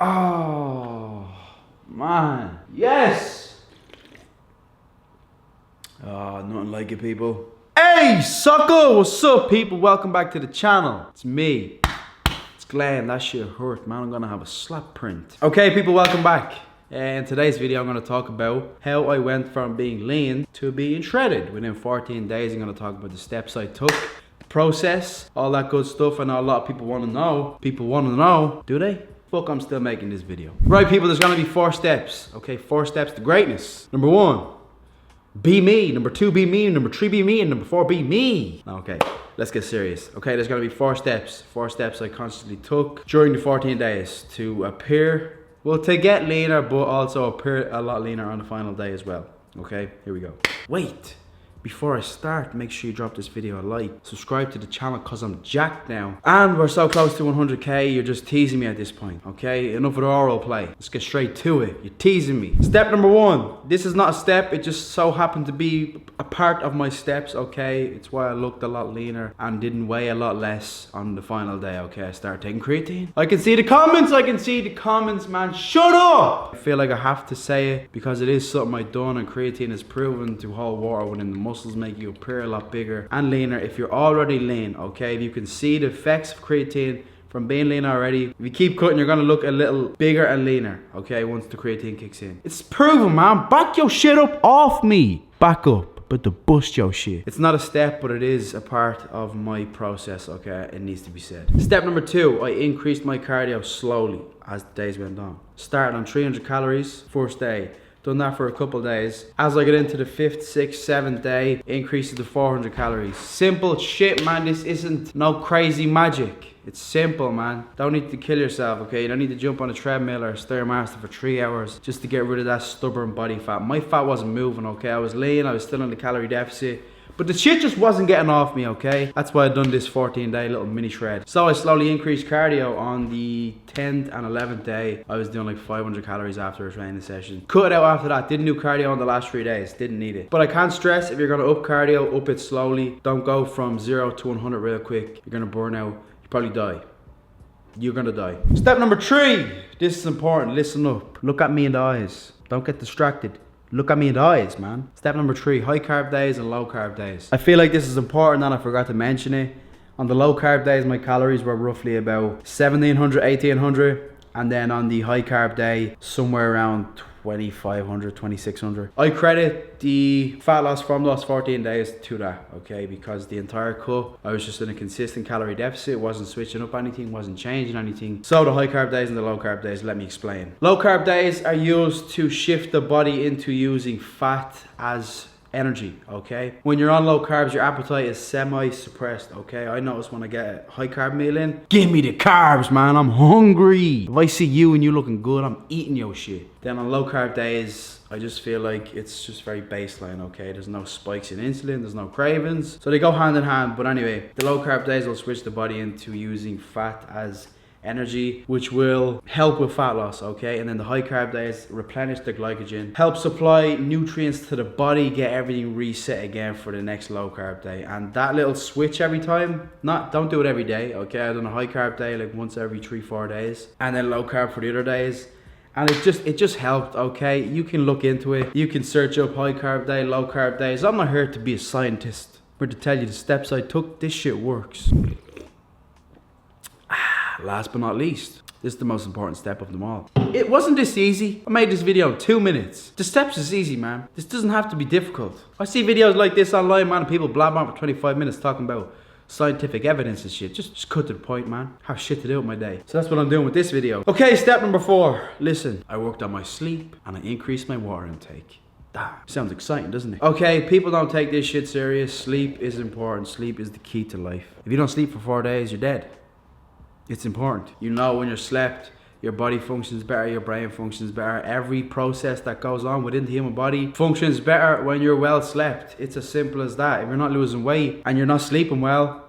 Oh, man. Yes! Oh, nothing like it, people. Hey, sucker! What's up, people? Welcome back to the channel. It's me. It's Glen. That shit hurt, man. I'm gonna have a slap print. Okay, people, welcome back. In today's video, I'm going to talk about how I went from being lean to being shredded within 14 days. I'm going to talk about the steps I took, the process, all that good stuff. I know a lot of people want to know. People want to know. Do they? Fuck, I'm still making this video. Right, people, there's going to be 4 steps. Okay, 4 steps to greatness. Number 1, be me. Number 2, be me. Number 3, be me. And number 4, be me. Okay, let's get serious. Okay, there's going to be 4 steps. 4 steps I constantly took during the 14 days to appear, well, to get leaner, but also appear a lot leaner on the final day as well. Okay, here we go. Wait, before I start, make sure you drop this video a like. Subscribe to the channel because I'm jacked now. And we're so close to 100k, you're just teasing me at this point. Okay, enough of the oral play. Let's get straight to it. You're teasing me. Step number 1. This is not a step, it just so happened to be a part of my steps, okay? It's why I looked a lot leaner and didn't weigh a lot less on the final day, okay? I started taking creatine. I can see the comments, man. Shut up! I feel like I have to say it because it is something I've done, and creatine is proven to hold water within the muscles, make you appear a lot bigger and leaner if you're already lean, okay? If you can see the effects of creatine from being lean already, if you keep cutting, you're gonna look a little bigger and leaner, okay, once the creatine kicks in. It's proven, man. Back your shit up off me. Back up. But to bust your shit. It's not a step, but it is a part of my process, okay? It needs to be said. Step number 2, I increased my cardio slowly as the days went on. Started on 300 calories, first day. Done that for a couple days. As I get into the 5th, 6th, 7th day, increases to 400 calories. Simple shit, man. This isn't no crazy magic. It's simple, man. Don't need to kill yourself, okay? You don't need to jump on a treadmill or a Stairmaster for 3 hours just to get rid of that stubborn body fat. My fat wasn't moving, okay? I was lean, I was still in the calorie deficit, but the shit just wasn't getting off me, okay? That's why I done this 14-day little mini shred. So I slowly increased cardio. On the 10th and 11th day, I was doing like 500 calories after a training session. Cut it out after that. Didn't do cardio on the last 3 days. Didn't need it. But I can't stress, if you're gonna up cardio, up it slowly. Don't go from 0 to 100 real quick. You're gonna burn out. You probably die. You're gonna die. Step number 3. This is important. Listen up. Look at me in the eyes. Don't get distracted. Look at me in the eyes, man. Step number 3, high carb days and low carb days. I feel like this is important and I forgot to mention it. On the low carb days, my calories were roughly about 1700, 1800. And then on the high carb day, somewhere around 2500, 2600. I credit the fat loss from those 14 days to that, okay? Because the entire cut, I was just in a consistent calorie deficit, wasn't switching up anything, wasn't changing anything. So the high carb days and the low carb days, let me explain. Low carb days are used to shift the body into using fat as energy, okay? When you're on low carbs, your appetite is semi-suppressed, okay? I notice when I get a high carb meal in, give me the carbs, man, I'm hungry. If I see you and you looking good, I'm eating your shit. Then on low carb days, I just feel like it's just very baseline, okay? There's no spikes in insulin, there's no cravings. So they go hand in hand, but anyway, the low carb days will switch the body into using fat as energy, which will help with fat loss, okay? And then the high carb days replenish the glycogen, help supply nutrients to the body, get everything reset again for the next low carb day. And that little switch every time, don't do it every day, okay? I've done a high carb day like once every 3-4 days, and then low carb for the other days. And it just helped, okay? You can look into it. You can search up high carb day, low carb days. I'm not here to be a scientist. I'm here to tell you the steps I took. This shit works. Last but not least, this is the most important step of them all. It wasn't this easy. I made this video in 2 minutes. The steps is easy, man. This doesn't have to be difficult. I see videos like this online, man, and people blab on for 25 minutes talking about scientific evidence and shit. Just cut to the point, man. Have shit to do with my day. So that's what I'm doing with this video. Okay, step number 4. Listen, I worked on my sleep and I increased my water intake. Sounds exciting, doesn't it? Okay, people don't take this shit serious. Sleep is important. Sleep is the key to life. If you don't sleep for 4 days, you're dead. It's important. You know, when you're slept, your body functions better, your brain functions better. Every process that goes on within the human body functions better when you're well slept. It's as simple as that. If you're not losing weight and you're not sleeping well,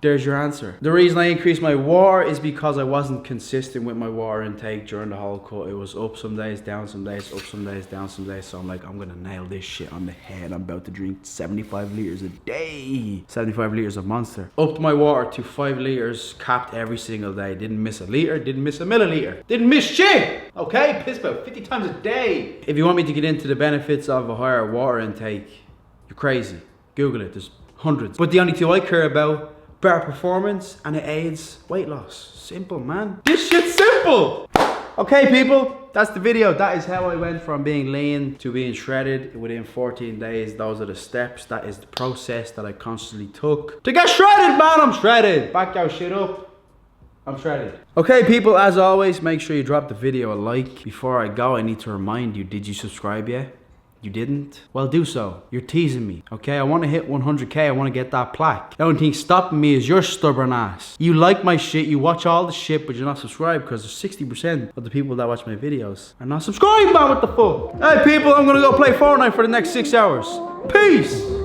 There's your answer. The reason I increased my water is because I wasn't consistent with my water intake during the whole cut. It was up some days, down some days, up some days, down some days. So I'm like, I'm gonna nail this shit on the head. I'm about to drink 75 liters a day. 75 liters of Monster. Upped my water to 5 liters, capped every single day. Didn't miss a liter, didn't miss a milliliter. Didn't miss shit! Okay, piss about 50 times a day. If you want me to get into the benefits of a higher water intake, you're crazy. Google it, there's hundreds. But the only two I care about, better performance, and it aids weight loss. Simple, man. This shit's simple. Okay, people, that's the video. That is how I went from being lean to being shredded within 14 days. Those are the steps. That is the process that I constantly took to get shredded, man. I'm shredded. Back your shit up. I'm shredded. Okay, people, as always, make sure you drop the video a like. Before I go, I need to remind you, did you subscribe yet? You didn't? Well, do so. You're teasing me, okay? I want to hit 100K. I want to get that plaque. The only thing stopping me is your stubborn ass. You like my shit, you watch all the shit, but you're not subscribed because 60% of the people that watch my videos are not subscribed, man. What the fuck? Hey, people, I'm going to go play Fortnite for the next 6 hours. Peace!